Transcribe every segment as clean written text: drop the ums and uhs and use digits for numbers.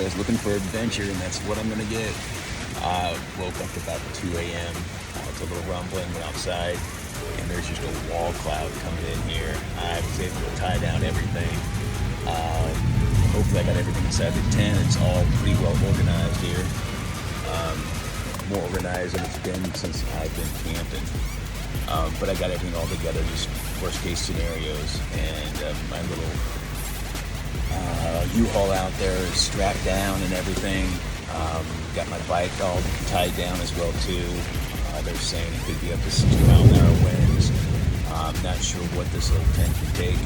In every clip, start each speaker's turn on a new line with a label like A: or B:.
A: so I was looking for adventure, and that's what I'm gonna get. Woke up about 2 a.m. It's a little rumbling, went outside, and there's just a wall cloud coming in here. I was able to tie down everything. Hopefully I got everything inside the tent. It's all pretty well organized here. More organized than it's been since I've been camping. But I got everything all together, just worst case scenarios. And my little U-Haul out there is strapped down and everything. Got my bike all tied down as well too. They're saying it could be up to 60-mile-an-hour winds. I'm not sure what this little tent can take,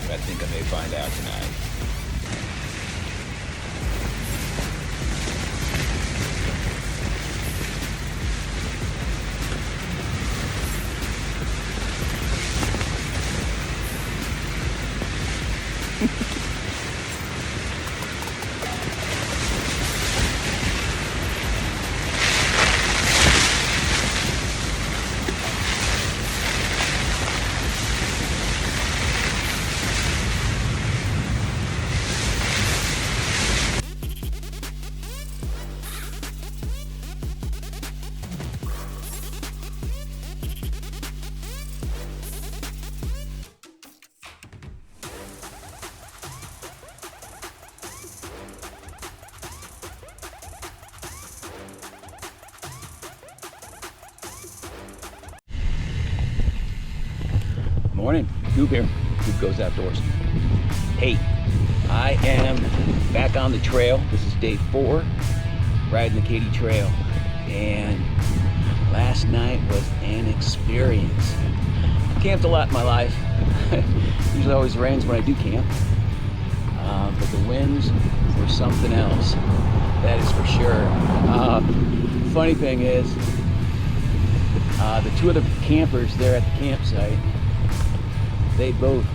A: but I think I may find out tonight. Morning, Goob here. Goob Goes Outdoors. Hey, I am back on the trail. This is day 4, riding the KATY Trail. And last night was an experience. I've camped a lot in my life. Usually always rains when I do camp. But the winds were something else. That is for sure. Funny thing is, the 2 other campers there at the campsite, they both.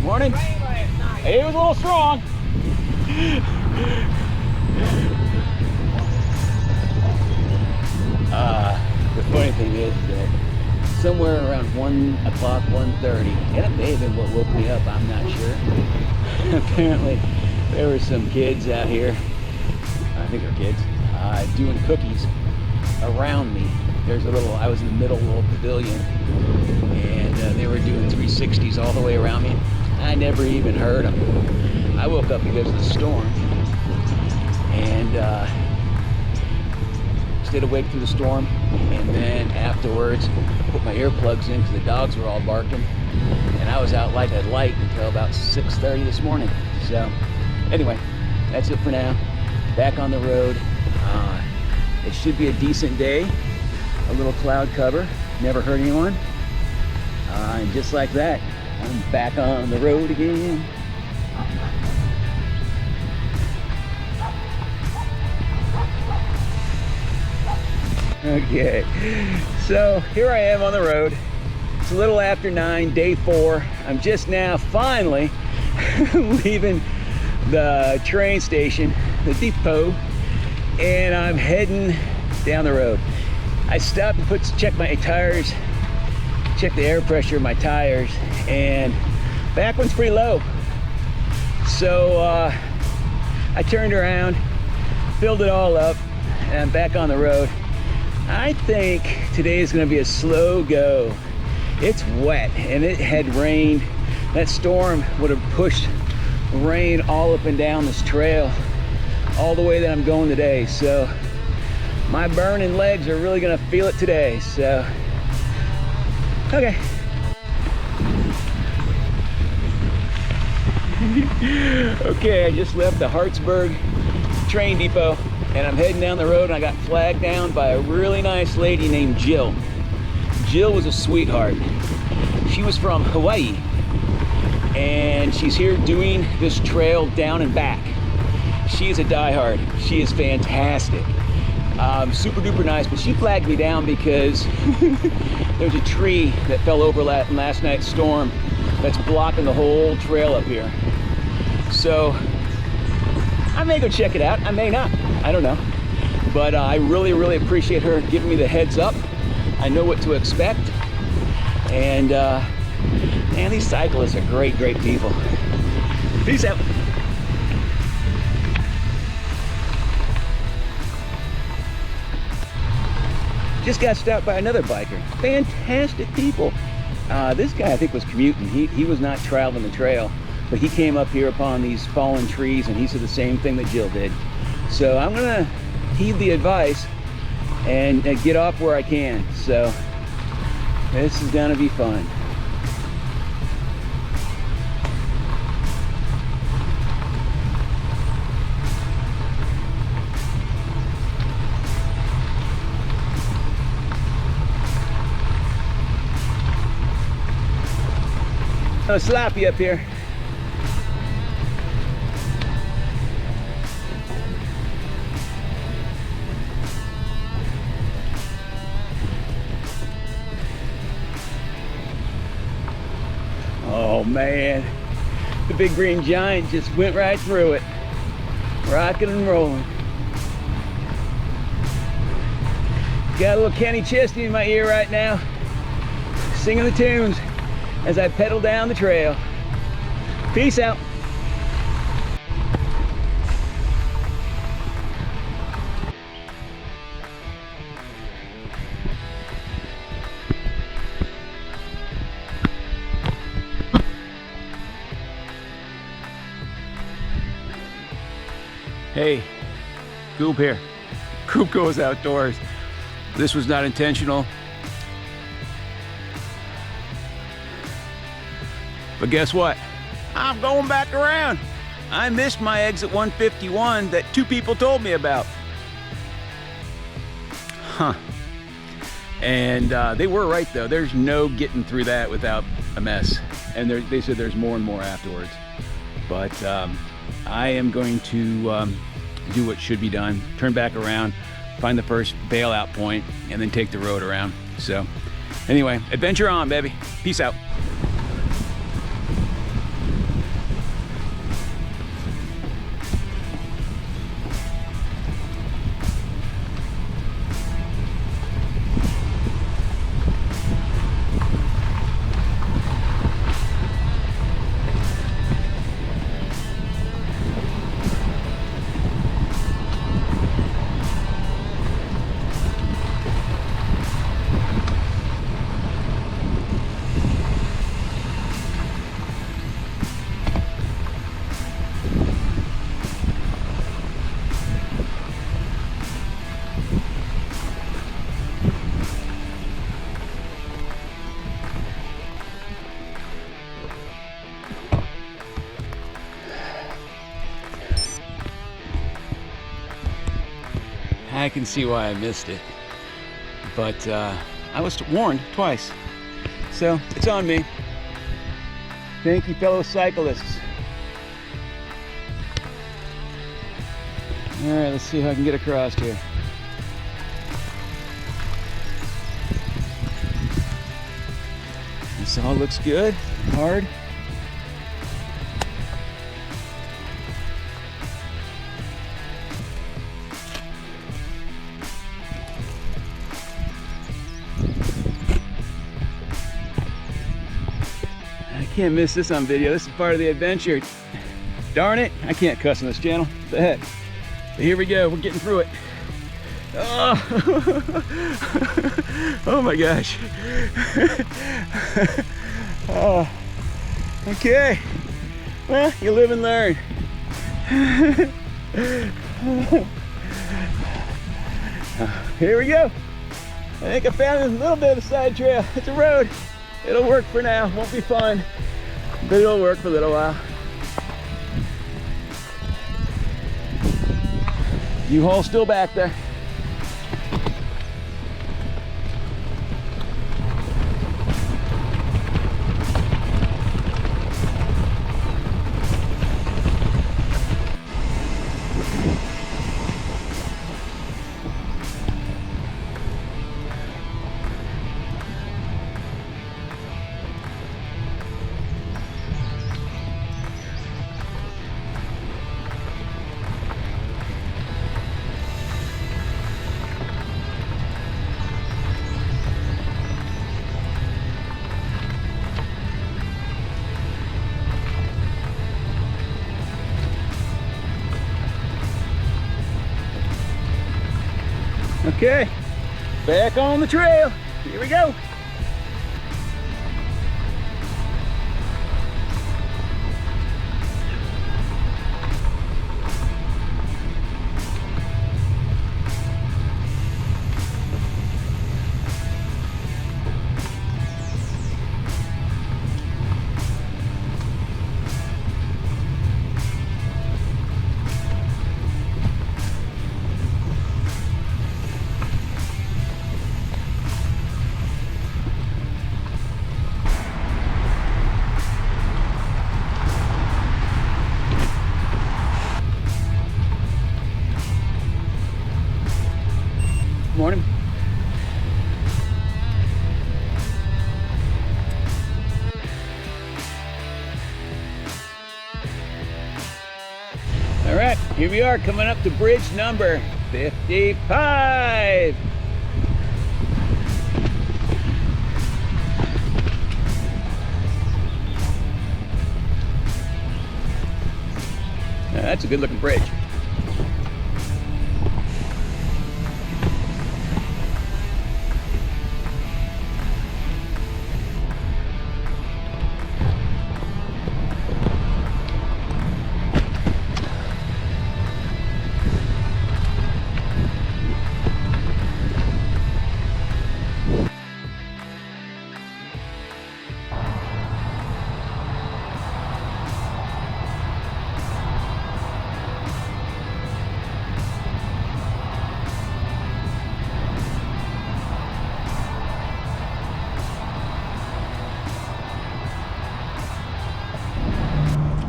A: Morning. It was a little strong. The funny thing is that somewhere around 1 o'clock, 1:30, and it may have been what woke me up, I'm not sure. Apparently, there were some kids out here, I think they're kids, doing cookies around me. I was in the middle of a little pavilion, and they were doing 360s all the way around me. I never even heard them. I woke up because of the storm, and stayed awake through the storm, and then afterwards put my earplugs in because the dogs were all barking, and I was out like a light until about 6:30 this morning. So anyway, that's it for now. Back on the road. It should be a decent day. A little cloud cover, never hurt anyone. And just like that, I'm back on the road again. Okay, so here I am on the road. It's a little after 9, day 4. I'm just now finally leaving the train station, the depot, and I'm heading down the road. I stopped and check my tires, check the air pressure of my tires, and back one's pretty low. So I turned around, filled it all up, and I'm back on the road. I think today is going to be a slow go. It's wet, and it had rained. That storm would have pushed rain all up and down this trail all the way that I'm going today. So my burning legs are really gonna feel it today, so, okay. Okay, I just left the Hartsburg train depot, and I'm heading down the road, and I got flagged down by a really nice lady named Jill. Jill was a sweetheart. She was from Hawaii, and she's here doing this trail down and back. She is a diehard. She is fantastic. Super duper nice, but she flagged me down because there's a tree that fell over last night's storm that's blocking the whole trail up here. So I may go check it out, I may not, I don't know. But I really, really appreciate her giving me the heads up. I know what to expect. And man, these cyclists are great, great people. Peace out. Just got stopped by another biker. Fantastic people. This guy I think was commuting. He was not traveling the trail, but he came up here upon these fallen trees and he said the same thing that Jill did. So I'm gonna heed the advice and get off where I can. So this is gonna be fun. Oh, sloppy up here. Oh man, the big green giant just went right through it, rocking and rolling. Got a little Kenny Chesney in my ear right now, singing the tunes as I pedal down the trail. Peace out. Hey, Goob here. Goob Goes Outdoors. This was not intentional. But guess what? I'm going back around. I missed my exit 151 that 2 people told me about. Huh. And they were right though. There's no getting through that without a mess. And they said there's more and more afterwards. But I am going to do what should be done. Turn back around, find the first bailout point, and then take the road around. So anyway, adventure on, baby. Peace out. I can see why I missed it, but I was warned twice, so it's on me. Thank you, fellow cyclists. All right, let's see how I can get across here. This all looks good, hard. Can't miss this on video. This is part of the adventure. Darn it, I can't cuss on this channel. What the heck? But here we go, we're getting through it. Oh, oh my gosh. Oh. Okay, well, you live and learn. Here we go. I think I found a little bit of a side trail. It's a road. It'll work for now, won't be fun, but it'll work for a little while. U-Haul still back there. Okay, Back on the trail. Here we go. Morning. All right, here we are coming up to bridge number 55. Now, that's a good looking bridge.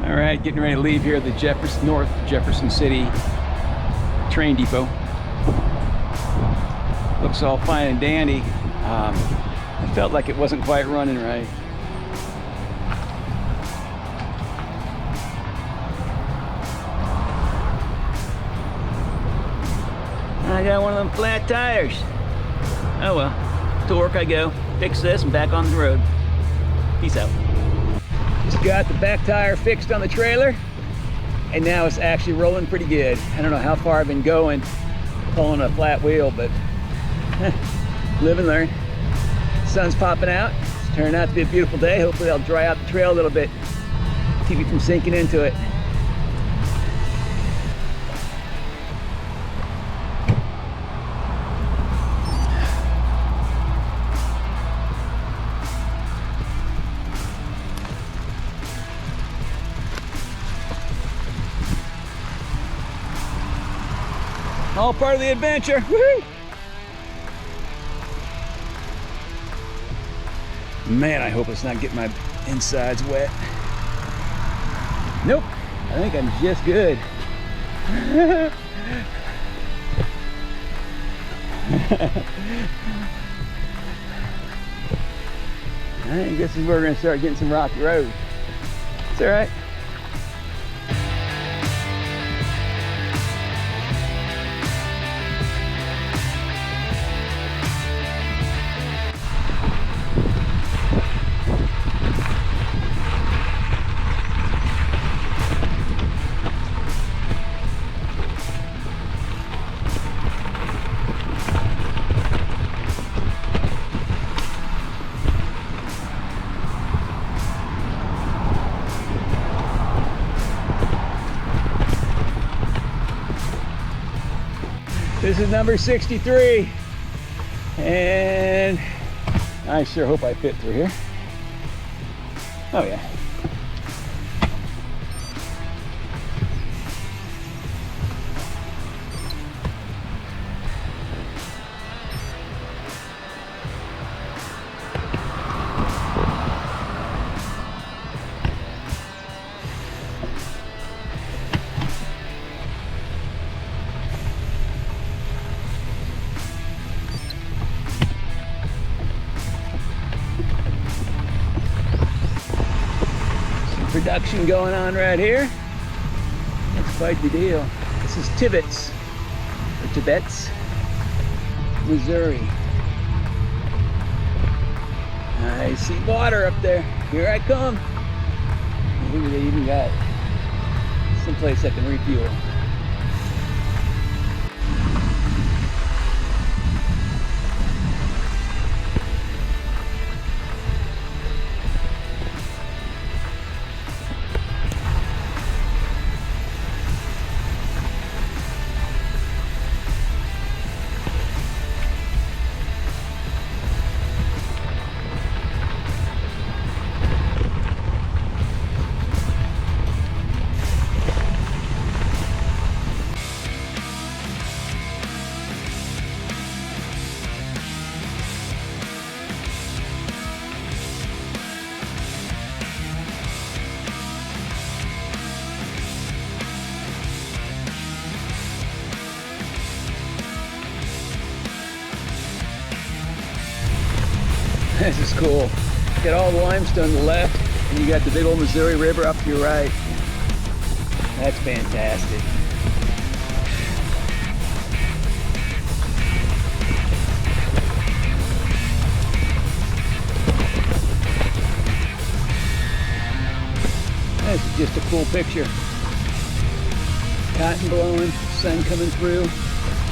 A: All right, getting ready to leave here at the North Jefferson City train depot. Looks all fine and dandy. I felt like it wasn't quite running right. I got one of them flat tires. Oh well, to work I go. Fix this and back on the road. Peace out. Just got the back tire fixed on the trailer, and now it's actually rolling pretty good. I don't know how far I've been going pulling a flat wheel, but live and learn. Sun's popping out. It's turning out to be a beautiful day. Hopefully I'll dry out the trail a little bit, keep me from sinking into it. All part of the adventure. Woohoo! Man, I hope it's not getting my insides wet. Nope, I think I'm just good. I think this is where we're gonna start getting some rocky roads. It's all right. This is number 63, and I sure hope I fit through here. Oh yeah. Production going on right here. That's quite the deal. This is Tibbetts, or Tibbetts, Missouri. I see water up there. Here I come. Maybe they even got someplace I can refuel. This is cool. Got all the limestone to the left, and you got the big old Missouri River up to your right. That's fantastic. This is just a cool picture. Cotton blowing, sun coming through.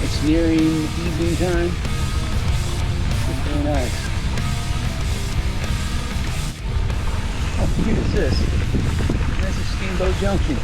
A: It's nearing evening time. It's very nice. How cute is this? This is Steamboat Junction.